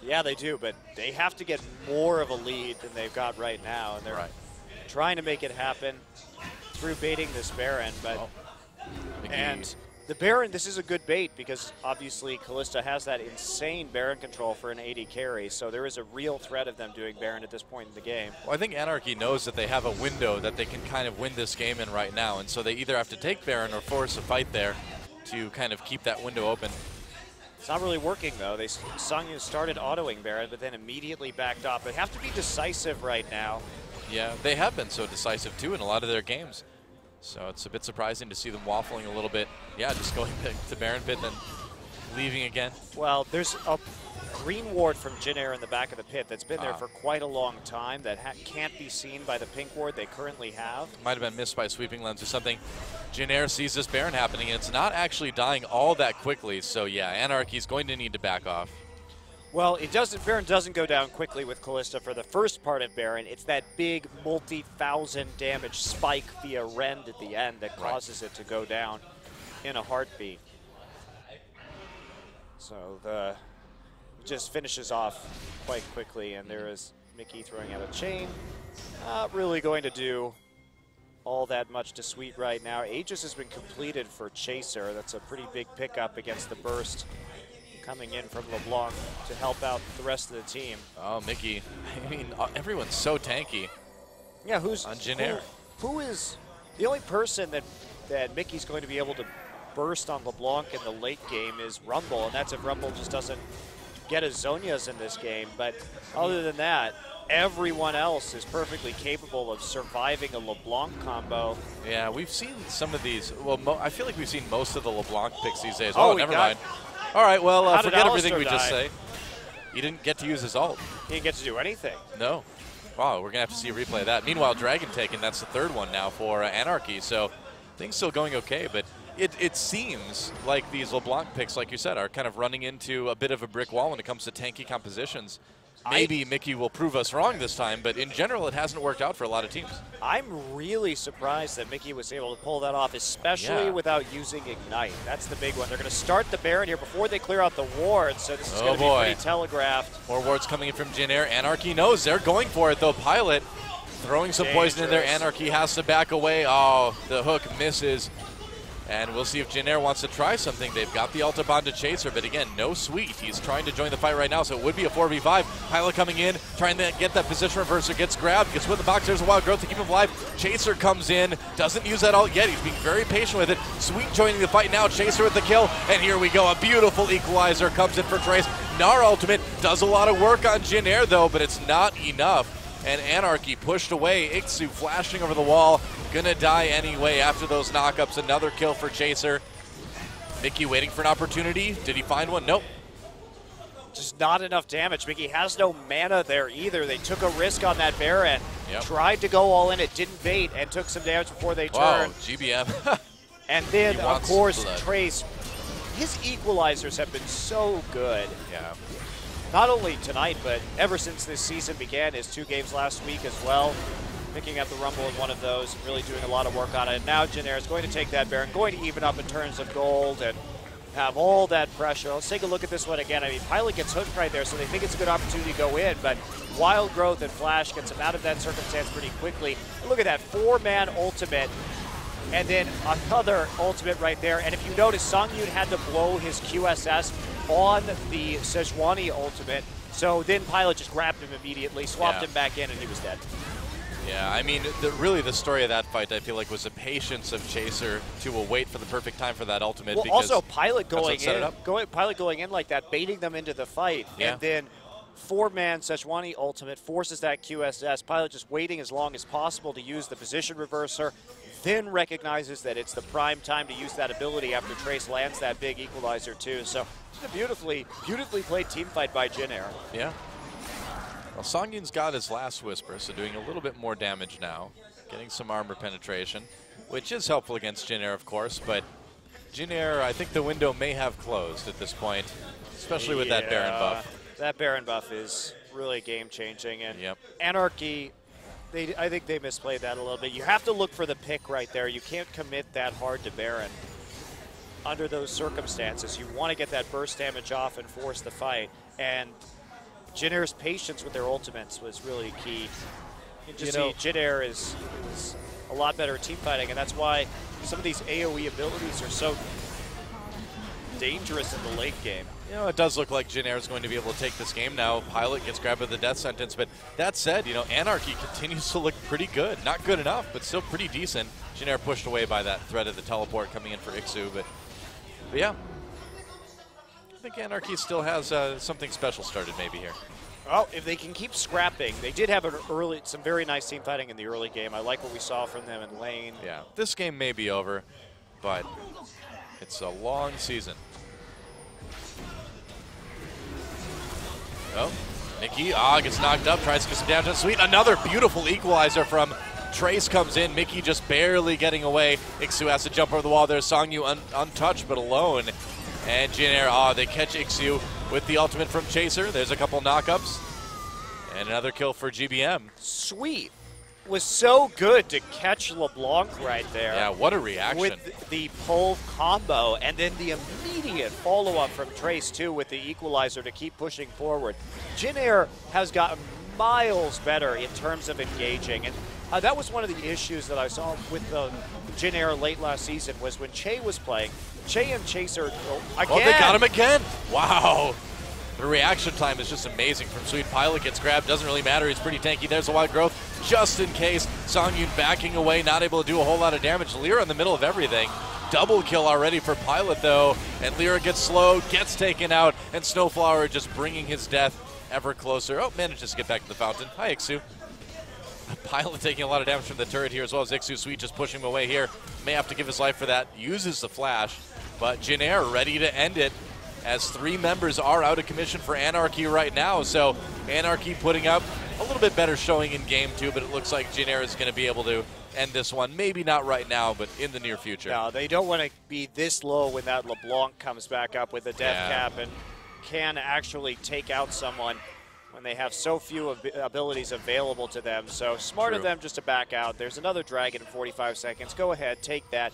Yeah, they do, but they have to get more of a lead than they've got right now, and they're trying to make it happen through baiting this Baron. But and the Baron, this is a good bait because obviously Kalista has that insane Baron control for an AD carry, so there is a real threat of them doing Baron at this point in the game.
Well, I think Anarchy knows that they have a window that they can kind of win this game in right now, and so they either have to take Baron or force a fight there to kind of keep that window open.
It's not really working, though. Sonya started autoing Baron, but then immediately backed off. They have to be decisive right now.
Yeah, they have been so decisive, too, in a lot of their games. So it's a bit surprising to see them waffling a little bit. Yeah, just going back to Baron pit, then leaving again.
Well, there's a green ward from JinAir in the back of the pit that's been there for quite a long time that can't be seen by the pink ward they currently have.
Might have been missed by sweeping lens or something. JinAir sees this Baron happening, and it's not actually dying all that quickly. So yeah, Anarchy's going to need to back off.
Well, Baron doesn't go down quickly with Kalista for the first part of Baron. It's that big multi-thousand damage spike via Rend at the end that causes it to go down in a heartbeat. So the just finishes off quite quickly, and there is Mickey throwing out a chain. Not really going to do all that much to Sweet right now. Aegis has been completed for Chaser. That's a pretty big pickup against the burst coming in from LeBlanc to help out the rest of the team.
Oh, Mickey. I mean, everyone's so tanky.
Yeah, who's
on JinAir?
Who is the only person that Mickey's going to be able to burst on LeBlanc in the late game is Rumble, and that's if Rumble just doesn't get his Zonias in this game. But other than that, everyone else is perfectly capable of surviving a LeBlanc combo.
Yeah, we've seen some of these. Well, I feel like we've seen most of the LeBlanc picks these days.
Oh,
never mind. All right, well, forget everything we just
die?
say. He didn't get to use his ult.
He didn't get to do anything.
No. Wow, we're going to have to see a replay of that. Meanwhile, Dragon taken, that's the third one now for Anarchy. So things still going okay, but it seems like these LeBlanc picks, like you said, are kind of running into a bit of a brick wall when it comes to tanky compositions. Maybe Mickey will prove us wrong this time, but in general, it hasn't worked out for a lot of teams.
I'm really surprised that Mickey was able to pull that off, especially without using Ignite. That's the big one. They're going to start the Baron here before they clear out the wards, so this is going to be pretty telegraphed.
More wards coming in from JinAir. Anarchy knows they're going for it, though. Pilot throwing some poison in there. Anarchy has to back away. Oh, the hook misses. And we'll see if JinAir wants to try something. They've got the ult up onto Chaser, but again, no Sweet. He's trying to join the fight right now, so it would be a 4v5. Pilot coming in, trying to get that position reverser, gets grabbed, gets with the box. There's a wild growth to keep him alive. Chaser comes in, doesn't use that ult yet. He's being very patient with it. Sweet joining the fight now. Chaser with the kill, and here we go. A beautiful equalizer comes in for Trace. Gnar ultimate does a lot of work on JinAir, though, but it's not enough. And Anarchy pushed away. Ixu flashing over the wall. Gonna die anyway after those knockups. Another kill for Chaser. Mickey waiting for an opportunity. Did he find one? Nope.
Just not enough damage. Mickey has no mana there either. They took a risk on that Baron. Tried to go all in. It didn't bait and took some damage before they turned.
Wow, GBM.
And then, of course, Trace. His equalizers have been so good.
Yeah.
Not only tonight, but ever since this season began, his 2 games last week as well. Picking up the Rumble in one of those, really doing a lot of work on it. Now JinAir is going to take that Baron, going to even up in terms of gold and have all that pressure. Let's take a look at this one again. I mean, Pilot gets hooked right there, so they think it's a good opportunity to go in, but Wild Growth and Flash gets him out of that circumstance pretty quickly. Look at that 4-man ultimate. And then another ultimate right there. And if you notice, Songyun had to blow his QSS on the Sejuani ultimate. So then Pilot just grabbed him immediately, swapped him back in, and he was dead.
Yeah, I mean, really the story of that fight, I feel like, was the patience of Chaser to wait for the perfect time for that ultimate.
Well,
because
also Pilot going in, Pilot going in like that, baiting them into the fight, and then 4-man Sejuani ultimate forces that QSS. Pilot just waiting as long as possible to use the position reverser. then recognizes that it's the prime time to use that ability after Trace lands that big equalizer too. So just a beautifully played team fight by JinAir.
Yeah. Well, Songyun's got his last Whisper, so doing a little bit more damage now. Getting some armor penetration, which is helpful against JinAir, of course, but JinAir, I think the window may have closed at this point, especially with that Baron buff.
That Baron buff is really game-changing, and
yep.
Anarchy, I think they misplayed that a little bit. You have to look for the pick right there. You can't commit that hard to Baron under those circumstances. You want to get that burst damage off and force the fight, and JinAir's patience with their ultimates was really key. You just see JinAir is a lot better at team fighting, and that's why some of these AoE abilities are so dangerous in the late game.
You know, it does look like JinAir is going to be able to take this game now. Pilot gets grabbed with the death sentence, but that said, you know, Anarchy continues to look pretty good. Not good enough, but still pretty decent. JinAir pushed away by that threat of the teleport coming in for Ixu, but yeah. I think Anarchy still has something special started maybe here.
Well, if they can keep scrapping, they did have some very nice team fighting in the early game. I like what we saw from them in lane.
Yeah, this game may be over, but it's a long season. Oh, Mickey gets knocked up, tries to get some downtown sweet. Another beautiful equalizer from Trace comes in. Mickey just barely getting away. Ixu has to jump over the wall there. Songyu untouched but alone. And JinAir, they catch Ixu with the ultimate from Chaser. There's a couple knockups. And another kill for GBM.
Sweet. Was so good to catch LeBlanc right there.
Yeah, what a reaction.
With the pull combo, and then the immediate follow-up from Trace, too, with the equalizer to keep pushing forward. JinAir has gotten miles better in terms of engaging, and that was one of the issues that I saw with the JinAir late last season, was when Che was playing. Che and Chaser, again.
Oh, they got him again. Wow. The reaction time is just amazing from Sweet. Pilot gets grabbed, doesn't really matter, he's pretty tanky. There's a wild growth, just in case. Songyun backing away, not able to do a whole lot of damage. Lyra in the middle of everything. Double kill already for Pilot, though, and Lyra gets slowed, gets taken out, and Snowflower just bringing his death ever closer. Oh, manages to get back to the fountain. Hi, Ixu. Pilot taking a lot of damage from the turret here, as well as Ixu. Sweet just pushing him away here. May have to give his life for that. Uses the flash, but JinAir ready to end it, as 3 members are out of commission for Anarchy right now. So Anarchy putting up a little bit better showing in game 2, but it looks like JinAir is going to be able to end this one. Maybe not right now, but in the near future.
No, they don't want to be this low when that LeBlanc comes back up with a death cap and can actually take out someone when they have so few abilities available to them. So smart of them just to back out. There's another dragon in 45 seconds. Go ahead, take that.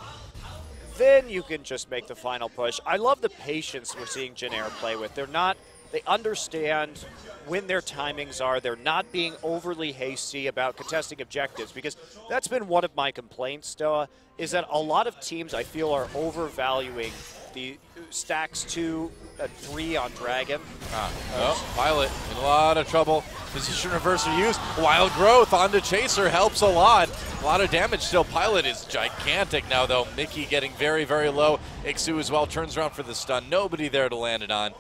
Then you can just make the final push. I love the patience we're seeing JinAir play with. They understand when their timings are. They're not being overly hasty about contesting objectives, because that's been one of my complaints, Stoa, is that a lot of teams I feel are overvaluing the stacks 2 and 3 on Dragon.
Pilot in a lot of trouble. Position reverser used. Wild growth onto Chaser helps a lot. A lot of damage still. Pilot is gigantic now, though. Mickey getting very, very low. Ixu as well turns around for the stun. Nobody there to land it on.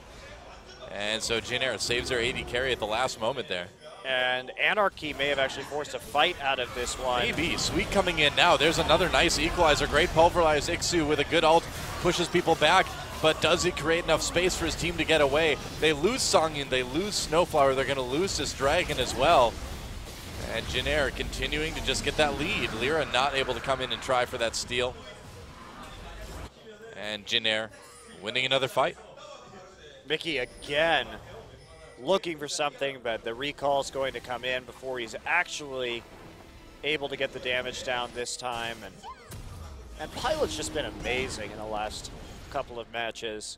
And so JinAir saves their AD carry at the last moment there.
And Anarchy may have actually forced a fight out of this one.
Maybe. Sweet coming in now. There's another nice equalizer. Great pulverized. Ixu with a good ult pushes people back, but does he create enough space for his team to get away? They lose Songyun, they lose Snowflower, they're going to lose this dragon as well. And JinAir continuing to just get that lead. Lyra not able to come in and try for that steal. And JinAir winning another fight.
Mickey again looking for something, but the recall's going to come in before he's actually able to get the damage down this time. And Pilot's just been amazing in the last couple of matches.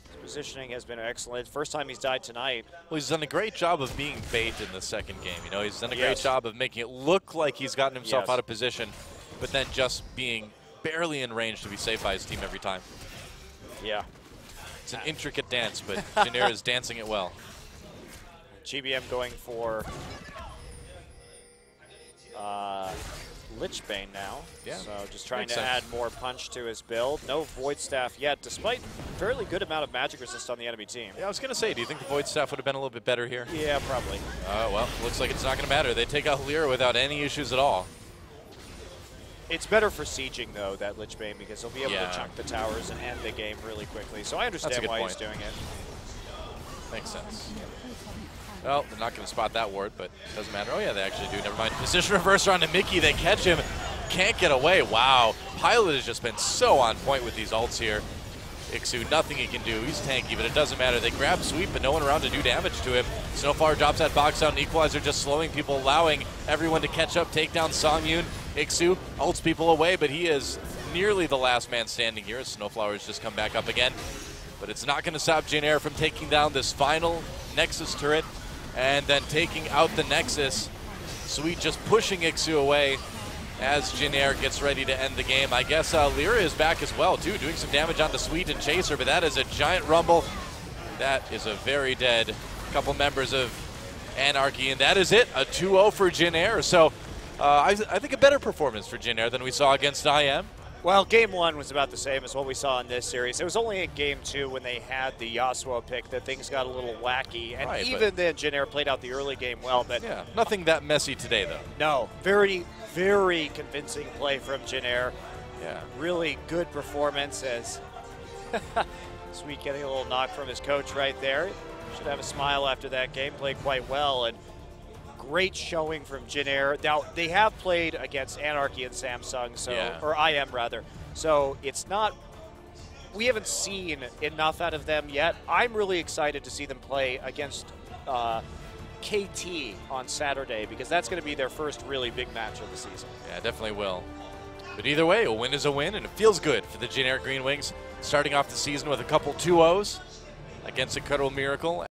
His positioning has been excellent. First time he's died tonight.
Well, he's done a great job of being bait in the second game. You know, he's done a great job of making it look like he's gotten himself out of position, but then just being barely in range to be saved by his team every time.
Yeah.
It's an intricate dance, but JinAir is dancing it well.
GBM going for Lichbane now. Yeah. So just trying to add more punch to his build. No Void Staff yet, despite fairly good amount of magic resist on the enemy team.
Yeah, I was going to say, do you think the Void Staff would have been a little bit better here?
Yeah, probably.
Well, looks like it's not going to matter. They take out Lyra without any issues at all.
It's better for sieging, though, that Lich Bane, because he'll be able
Yeah.
to chunk the towers and end the game really quickly. So I understand why he's doing it.
Makes sense. Well, they're not going to spot that ward, but it doesn't matter. Oh, yeah, they actually do. Never mind. Position reverse around to Mickey. They catch him. Can't get away. Wow. Pilot has just been so on point with these ults here. Ixu, nothing he can do. He's tanky, but it doesn't matter. They grab Sweep, but no one around to do damage to him. Snowflower drops that box down. Equalizer just slowing people, allowing everyone to catch up, take down Songyun. Ixu ults people away, but he is nearly the last man standing here as Snowflower's just come back up again. But it's not going to stop JinAir from taking down this final Nexus turret and then taking out the Nexus. Sweet just pushing Ixu away as JinAir gets ready to end the game. I guess Lyra is back as well, too, doing some damage onto Sweet and Chaser, but that is a giant rumble. That is a very dead couple members of Anarchy, and that is it, a 2-0 for JinAir. So I think a better performance for JinAir than we saw against IM.
Well, Game 1 was about the same as what we saw in this series. It was only in Game 2 when they had the Yasuo pick that things got a little wacky. And
Right,
even then, JinAir played out the early game well. But
yeah, nothing that messy today, though.
No, very, very convincing play from JinAir.
Yeah.
Really good performance as Sweet getting a little knock from his coach right there. Should have a smile after that game. Played quite well. And great showing from JinAir. Now, they have played against Anarchy and Samsung, so or IM rather. So it's not, we haven't seen enough out of them yet. I'm really excited to see them play against KT on Saturday, because that's going to be their first really big match of the season.
Yeah, definitely will. But either way, a win is a win, and it feels good for the JinAir Green Wings, starting off the season with a couple 2-0s against Incredible Miracle.